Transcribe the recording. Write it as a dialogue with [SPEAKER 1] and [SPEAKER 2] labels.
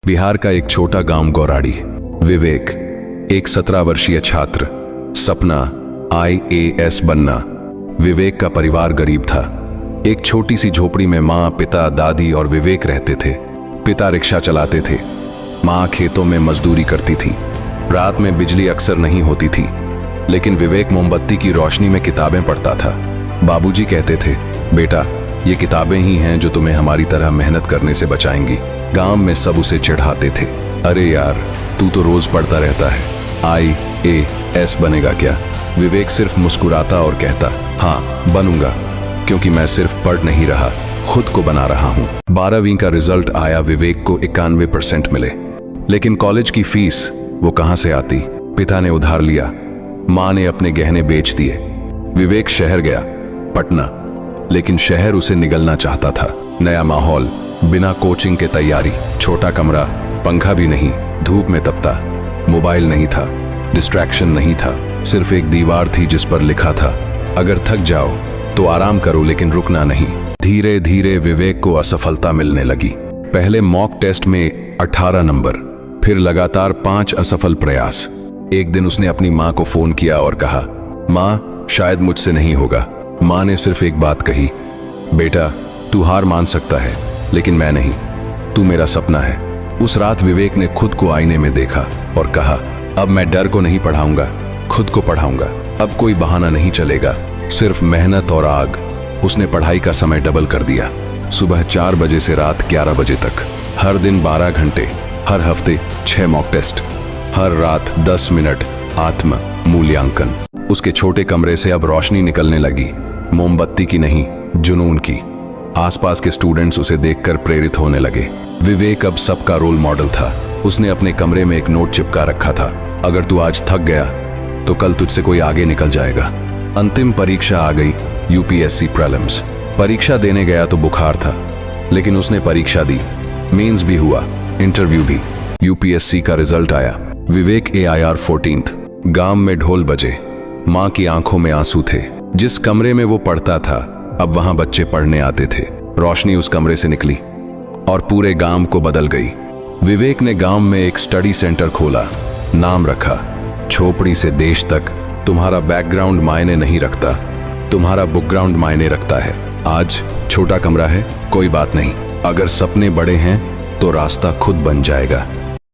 [SPEAKER 1] बिहार का एक छोटा गांव गौराड़ी। विवेक, एक 17 वर्षीय छात्र। सपना IAS बनना। विवेक का परिवार गरीब था। एक छोटी सी झोपड़ी में माँ, पिता, दादी और विवेक रहते थे। पिता रिक्शा चलाते थे, माँ खेतों में मजदूरी करती थी। रात में बिजली अक्सर नहीं होती थी, लेकिन विवेक मोमबत्ती की रोशनी में किताबें पढ़ता था। बाबूजी कहते थे, बेटा, ये किताबें ही हैं जो तुम्हें हमारी तरह मेहनत करने से बचाएंगी। गांव में सब उसे चिढ़ाते थे, अरे यार, तू तो रोज पढ़ता रहता है, IAS बनेगा क्या? विवेक सिर्फ मुस्कुराता और कहता, हाँ बनूंगा, क्योंकि मैं सिर्फ पढ़ नहीं रहा, खुद को बना रहा हूँ। 12वीं का रिजल्ट आया। विवेक को 91% मिले, लेकिन कॉलेज की फीस वो कहाँ से आती? पिता ने उधार लिया, माँ ने अपने गहने बेच दिए। विवेक शहर गया, पटना, लेकिन शहर उसे निगलना चाहता था। नया माहौल, बिना कोचिंग के तैयारी, छोटा कमरा, पंखा भी नहीं, धूप में तपता, मोबाइल नहीं था, डिस्ट्रैक्शन नहीं था, सिर्फ एक दीवार थी जिस पर लिखा था, अगर थक जाओ तो आराम करो, लेकिन रुकना नहीं। धीरे धीरे विवेक को असफलता मिलने लगी। पहले मॉक टेस्ट में 18 नंबर, फिर लगातार 5 असफल प्रयास। एक दिन उसने अपनी माँ को फोन किया और कहा, माँ, शायद मुझसे नहीं होगा। माँ ने सिर्फ एक बात कही, बेटा, तू हार मान सकता है, लेकिन मैं नहीं, तू मेरा सपना है। उस रात विवेक ने खुद को आईने में देखा और कहा, अब मैं डर को नहीं पढ़ाऊंगा, खुद को पढ़ाऊंगा। अब कोई बहाना नहीं चलेगा, सिर्फ मेहनत और आग। उसने पढ़ाई का समय डबल कर दिया, सुबह 4 बजे से रात 11 बजे तक, हर दिन 12 घंटे, हर हफ्ते 6 मॉक टेस्ट, हर रात 10 मिनट आत्म मूल्यांकन। उसके छोटे कमरे से अब रोशनी निकलने लगी, मोमबत्ती की नहीं, जुनून की। आसपास के स्टूडेंट्स उसे देखकर प्रेरित होने लगे। विवेक अब सबका रोल मॉडल था। उसने अपने कमरे में एक नोट चिपका रखा था, अगर तू आज थक गया तो कल तुझसे कोई आगे निकल जाएगा। अंतिम परीक्षा आ गई, UPSC प्रीलिम्स। परीक्षा देने गया तो बुखार था, लेकिन उसने परीक्षा दी। मेंस भी हुआ, इंटरव्यू भी। UPSC का रिजल्ट आया। विवेक AIR 14th। गांव में ढोल बजे, माँ की आंखों में आंसू थे। जिस कमरे में वो पढ़ता था, अब वहां बच्चे पढ़ने आते थे। रोशनी उस कमरे से निकली और पूरे गांव को बदल गई। विवेक ने गांव में एक स्टडी सेंटर खोला, नाम रखा, झोपड़ी से देश तक। तुम्हारा बैकग्राउंड मायने नहीं रखता, तुम्हारा बुकग्राउंड मायने रखता है। आज छोटा कमरा है, कोई बात नहीं, अगर सपने बड़े हैं तो रास्ता खुद बन जाएगा।